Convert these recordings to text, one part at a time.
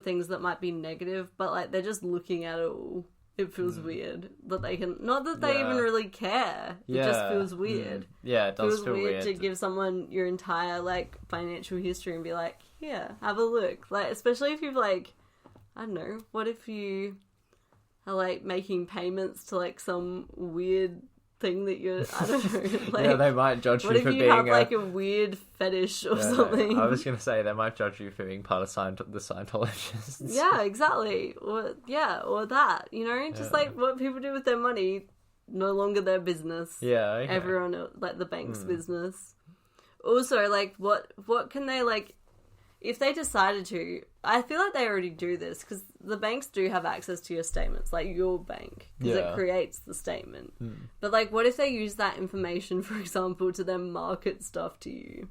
things that might be negative, but like they're just looking at it all. It feels weird that they can... Not that they even really care. It just feels weird. Yeah, it does feel weird. To give someone your entire, like, financial history and be like, here, have a look. Like, especially if you've, like... I don't know. What if you are, like, making payments to, like, some weird thing that you're... I don't know. Like, yeah, they might judge you for being... What if you have, like, a weird fetish or something? I was going to say, they might judge you for being part of the Scientologists. Yeah, exactly. Or that, you know? Just, like, what people do with their money, no longer their business. Yeah, okay. Everyone, like, the bank's business. Also, like, what can they, like... If they decided to, I feel like they already do this, because the banks do have access to your statements, like your bank, because it creates the statement. But, like, what if they use that information, for example, to then market stuff to you?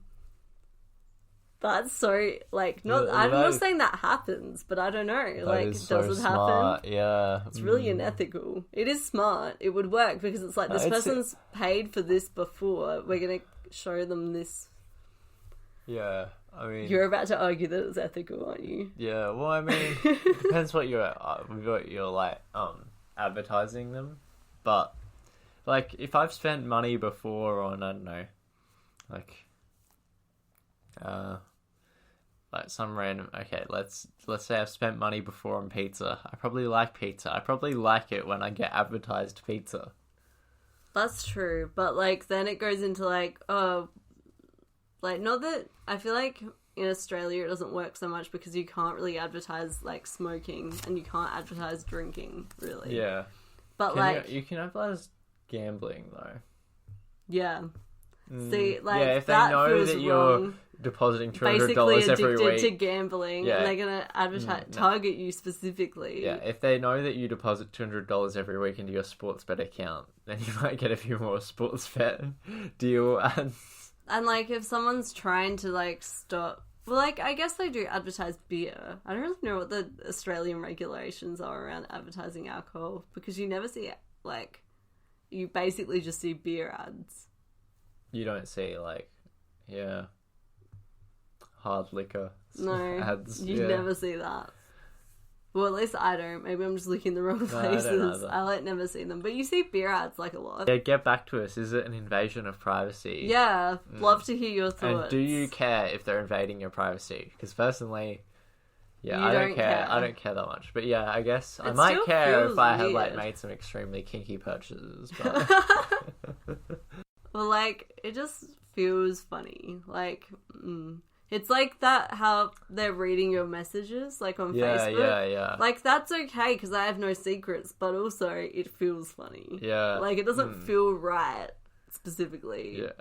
That's so, like, I'm not saying that happens, but I don't know. Like, does it happen? Yeah. It's really unethical. It is smart. It would work, because it's like, this person's paid for this before. We're going to show them this. Yeah. I mean, you're about to argue that it's ethical, aren't you? Yeah, well, I mean, it depends what you're like, advertising them. But, like, if I've spent money before on, I don't know, like some random, okay, let's say I've spent money before on pizza. I probably like pizza. I probably like it when I get advertised pizza. That's true, but, like, then it goes into, like, like, not that... I feel like in Australia it doesn't work so much because you can't really advertise, like, smoking and you can't advertise drinking, really. Yeah. But, you can advertise gambling, though. Yeah. See, like, yeah, if they that know feels that you're wrong. depositing $200 every week. Basically addicted to gambling, and they're going to target you specifically. Yeah, if they know that you deposit $200 every week into your Sportsbet account, then you might get a few more Sportsbet deal ads. And, like, if someone's trying to, like, stop... Well, like, I guess they do advertise beer. I don't really know what the Australian regulations are around advertising alcohol, because you never see, like... You basically just see beer ads. You don't see, like... Yeah. Hard liquor ads. You never see that. Well, at least I don't. Maybe I'm just looking in the wrong places. I like never see them. But you see beer ads like a lot. Yeah, get back to us. Is it an invasion of privacy? Yeah, love to hear your thoughts. And do you care if they're invading your privacy? Because personally, I don't care. I don't care that much. But yeah, I guess I might care if I had like made some extremely kinky purchases. But... Well, like, it just feels funny. Like, It's like that, how they're reading your messages, like on Facebook. Yeah. Like, that's okay, because I have no secrets, but also it feels funny. Yeah. Like, it doesn't feel right, specifically. Yeah.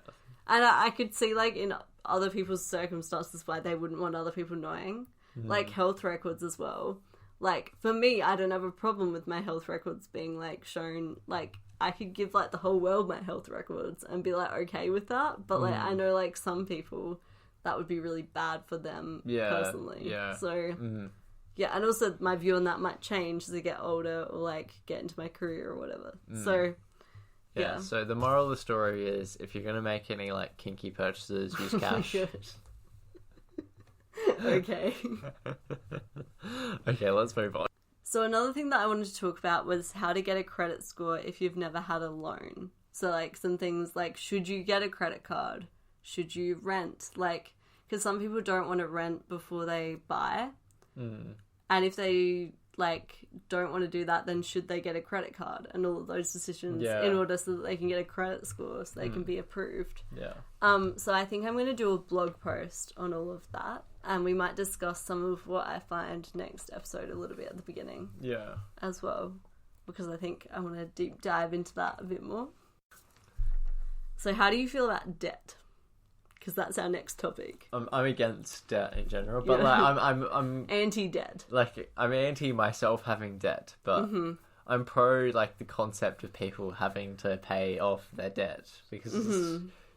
And I could see, like, in other people's circumstances why they wouldn't want other people knowing. Like, health records as well. Like, for me, I don't have a problem with my health records being, like, shown. Like, I could give, like, the whole world my health records and be, like, okay with that. But, like, I know, like, some people... that would be really bad for them personally. Yeah. So, yeah, and also my view on that might change as I get older or, like, get into my career or whatever. So, yeah. So the moral of the story is, if you're going to make any, like, kinky purchases, use cash. Okay. Okay, let's move on. So another thing that I wanted to talk about was how to get a credit score if you've never had a loan. So, like, some things like, should you get a credit card? Should you rent? Like, because some people don't want to rent before they buy. And if they, like, don't want to do that, then should they get a credit card? And all of those decisions in order so that they can get a credit score so they can be approved. Yeah. So I think I'm going to do a blog post on all of that. And we might discuss some of what I find next episode a little bit at the beginning. Yeah. As well. Because I think I want to deep dive into that a bit more. So how do you feel about debt? Because that's our next topic. I'm against debt in general, but like I'm anti-debt. Like, I'm anti myself having debt, but I'm pro, like, the concept of people having to pay off their debt, because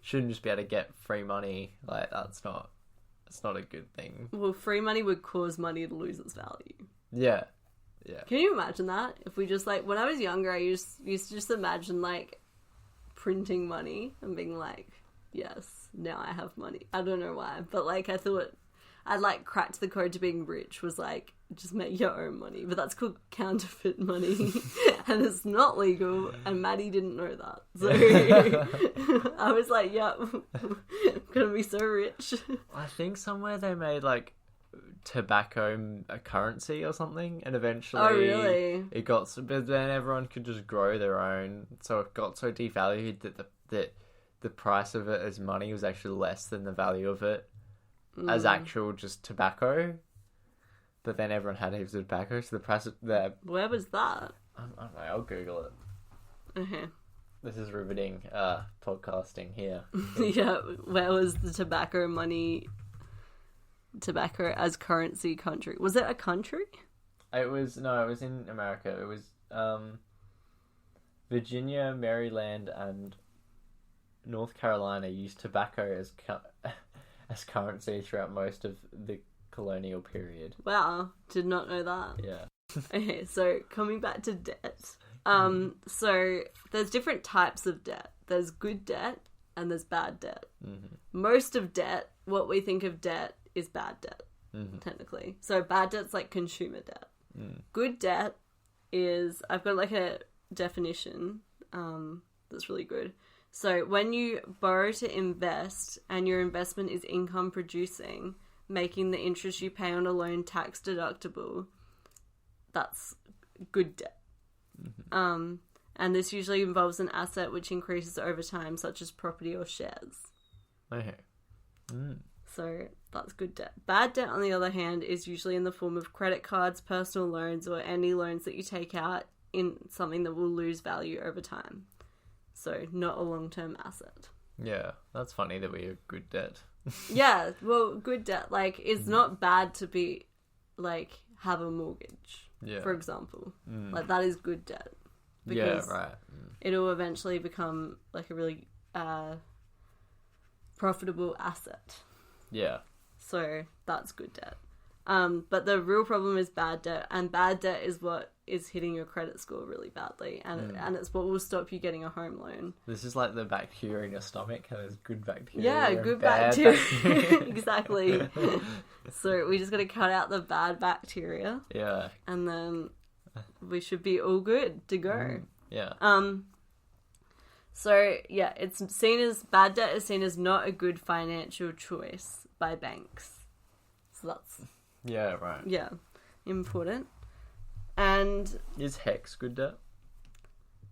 shouldn't just be able to get free money. Like, it's not a good thing. Well, free money would cause money to lose its value. Yeah. Can you imagine that? If we just, like, when I was younger, I used to just imagine, like, printing money and being like, yes, now I have money. I don't know why, but, like, I thought I'd, like, cracked the code to being rich was, like, just make your own money. But that's called counterfeit money. And it's not legal. And Maddie didn't know that. So I was like, yeah, I'm going to be so rich. I think somewhere they made like tobacco a currency or something, and eventually it got so, but then everyone could just grow their own, so it got so devalued that the price of it as money was actually less than the value of it as actual just tobacco. But then everyone had heaps of tobacco, so the price of the... Where was that? I don't know, I'll Google it. Okay. This is riveting podcasting here. Yeah, where was the tobacco as currency country? Was it a country? It was in America. It was Virginia, Maryland, and North Carolina used tobacco as currency throughout most of the colonial period. Wow, did not know that. Yeah. Okay, so coming back to debt. So there's different types of debt. There's good debt and there's bad debt. Mm-hmm. Most of debt, what we think of debt, is bad debt, technically. So bad debt's like consumer debt. Good debt is, I've got like a definition that's really good. So when you borrow to invest and your investment is income producing, making the interest you pay on a loan tax deductible, that's good debt. Mm-hmm. And this usually involves an asset which increases over time, such as property or shares. Okay. So that's good debt. Bad debt, on the other hand, is usually in the form of credit cards, personal loans, or any loans that you take out in something that will lose value over time. So not a long-term asset. Yeah, that's funny that we have good debt. Yeah, well, good debt. Like, it's not bad to be, like, have a mortgage, for example. Like, that is good debt. Because right. It'll eventually become, like, a really profitable asset. Yeah. So that's good debt. But the real problem is bad debt, and bad debt is what is hitting your credit score really badly, and it's what will stop you getting a home loan. This is like the bacteria in your stomach, and there's good bacteria. Yeah, good bacteria. Exactly. So we just got to cut out the bad bacteria. Yeah. And then we should be all good to go. Yeah. So yeah, it's seen as bad debt is seen as not a good financial choice by banks. So that's right. Important. And is HEX good debt?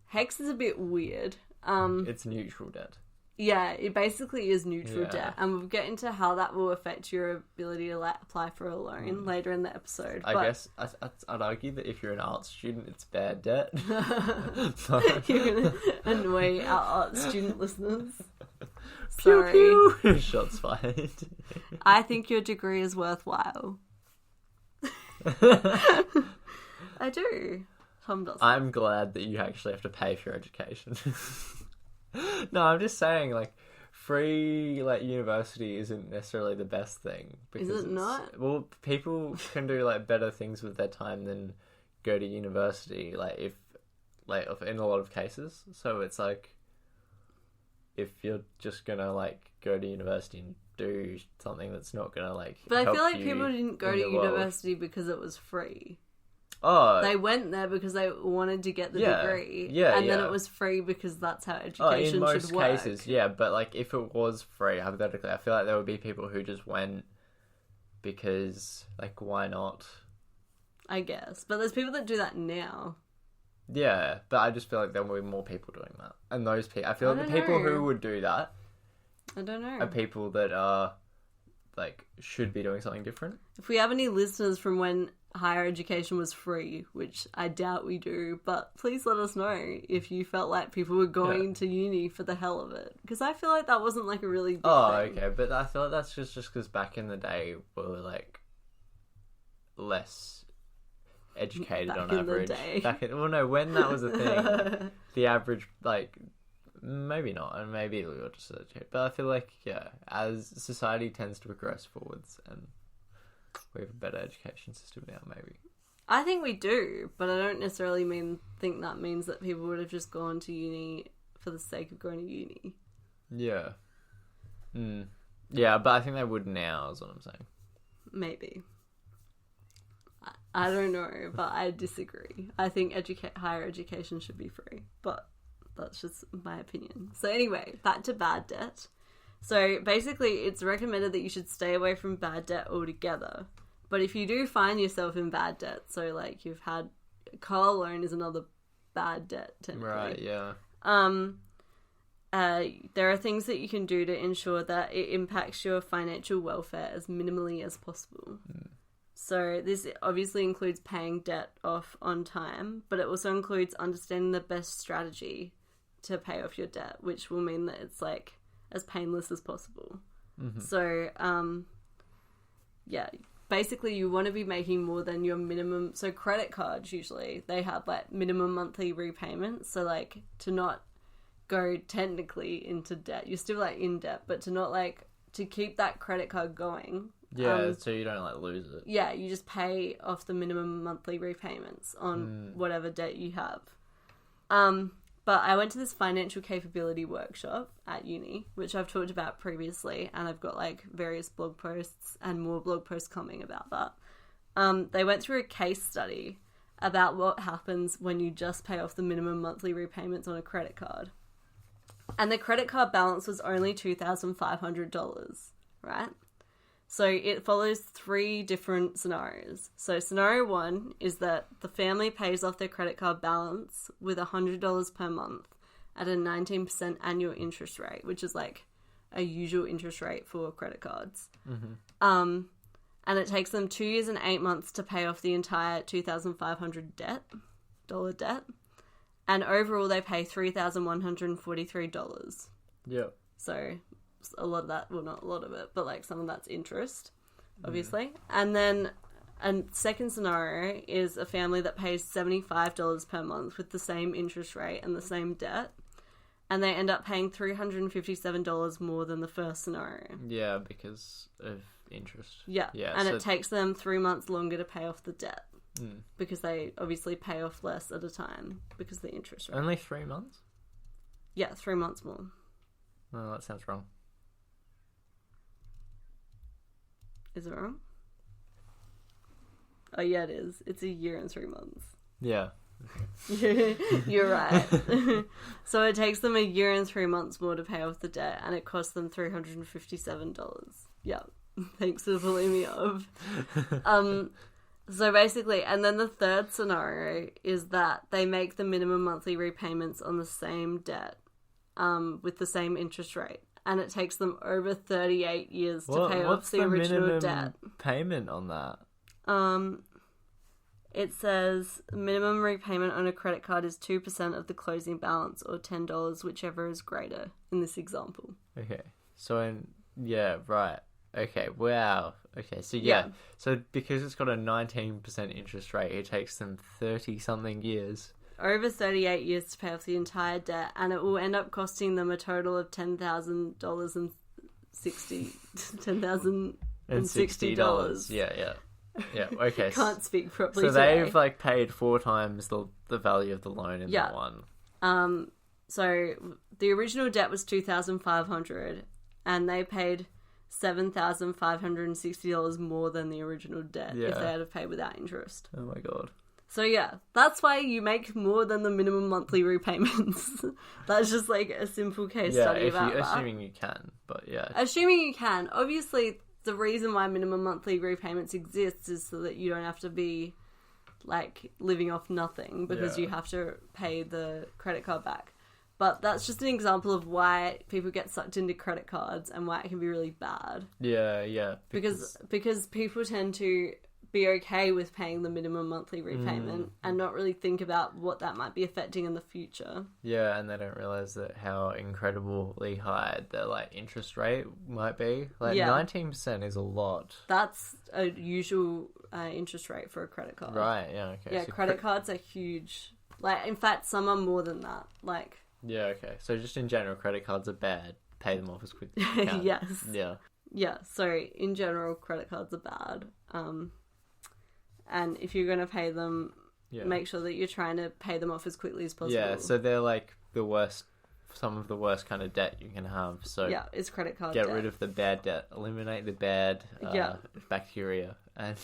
HEX is a bit weird. It's neutral debt. Yeah, it basically is neutral debt, and we'll get into how that will affect your ability to apply for a loan later in the episode. I guess I'd argue that if you're an art student, it's bad debt. You're gonna annoy our art student listeners. Sorry. Pew, pew. Shots fired. I think your degree is worthwhile. I do. Tom doesn't. I'm glad that you actually have to pay for your education. No, I'm just saying, like, free, like, university isn't necessarily the best thing. Is it not? Well, people can do, like, better things with their time than go to university, in a lot of cases. So it's like, if you're just gonna, like, go to university and do something that's not gonna, like, but I feel like people didn't go to university because it was free. Oh, they went there because they wanted to get the degree. And then it was free because that's how education should work. In most cases, yeah. But, like, if it was free, hypothetically, I feel like there would be people who just went because, like, why not? I guess. But there's people that do that now. Yeah, but I just feel like there will be more people doing that. And those people... I feel like the people who would do that... I don't know. Are people that are, like, should be doing something different. If we have any listeners from when higher education was free, which I doubt we do, but please let us know if you felt like people were going to uni for the hell of it. Because I feel like that wasn't, like, a really big thing. Okay, but I feel like that's just because back in the day we were, like, less educated on average. When that was a thing, the average, like, maybe not, and maybe we were just educated. But I feel like, as society tends to progress forwards and we have a better education system now, maybe. I think we do, but I don't necessarily think that means that people would have just gone to uni for the sake of going to uni. Yeah. Yeah, but I think they would now, is what I'm saying. Maybe. I don't know, but I disagree. I think higher education should be free, but that's just my opinion. So anyway, back to bad debt. So basically, it's recommended that you should stay away from bad debt altogether. But if you do find yourself in bad debt, so like you've had car loan is another bad debt, technically. Right, yeah. There are things that you can do to ensure that it impacts your financial welfare as minimally as possible. So this obviously includes paying debt off on time, but it also includes understanding the best strategy to pay off your debt, which will mean that it's like as painless as possible. So, yeah, basically you want to be making more than your minimum. So credit cards, usually they have like minimum monthly repayments. So like to not go technically into debt, you're still like in debt, but to not like to keep that credit card going. Yeah, so you don't like lose it. Yeah, you just pay off the minimum monthly repayments on whatever debt you have. But I went to this financial capability workshop at uni, which I've talked about previously, and I've got like various blog posts and more blog posts coming about that. They went through a case study about what happens when you just pay off the minimum monthly repayments on a credit card. And the credit card balance was only $2,500, right? So it follows 3 different scenarios. So scenario 1 is that the family pays off their credit card balance with $100 per month at a 19% annual interest rate, which is like a usual interest rate for credit cards. And it takes them 2 years and 8 months to pay off the entire $2,500 debt. And overall, they pay $3,143. Yeah. So a lot of that, well, not a lot of it, but like some of that's interest, obviously. And then a second scenario is a family that pays $75 per month with the same interest rate and the same debt. And they end up paying $357 more than the first scenario. Yeah, because of interest. Yeah. And it takes them 3 months longer to pay off the debt. Because they obviously pay off less at a time because of the interest rate. Only 3 months? Yeah, 3 months more. Oh, that sounds wrong. Is it wrong? Oh, yeah, it is. It's a year and 3 months. Yeah. You're right. So it takes them a year and 3 months more to pay off the debt, and it costs them $357. Yeah. Thanks for pulling me up. So basically, and then the third scenario is that they make the minimum monthly repayments on the same debt, with the same interest rate. And it takes them over 38 years to pay off the original debt. Payment on that? It says minimum repayment on a credit card is 2% of the closing balance, or $10, whichever is greater in this example. Okay. So, yeah, right. Okay, wow. Okay, so yeah. So because it's got a 19% interest rate, it takes them 30-something years. Over 38 years to pay off the entire debt, and it will end up costing them a total of $10,060. Yeah. Okay. Can't speak properly. So today. they've like paid 4 times the value of the loan in that one. So the original debt was $2,500, and they paid $7,560 more than the original debt if they had to pay without interest. Oh my god. So yeah, that's why you make more than the minimum monthly repayments. That's just like a simple case study about that. Assuming you can, but yeah. Assuming you can. Obviously, the reason why minimum monthly repayments exists is so that you don't have to be like living off nothing because you have to pay the credit card back. But that's just an example of why people get sucked into credit cards and why it can be really bad. Yeah. Because people tend to be okay with paying the minimum monthly repayment and not really think about what that might be affecting in the future. Yeah, and they don't realise that how incredibly high the like interest rate might be. Like 19% is a lot. That's a usual interest rate for a credit card. Right, yeah, okay. Yeah, so credit cards are huge. Like, in fact, some are more than that. Like... Yeah, okay. So just in general, credit cards are bad. Pay them off as quickly as you can. Yes. Yeah. Yeah, so in general, credit cards are bad. And if you're going to pay them, make sure that you're trying to pay them off as quickly as possible. Yeah, so they're like the worst, some of the worst kind of debt you can have. So yeah, it's credit card debt. Get rid of the bad debt. Eliminate the bad bacteria. And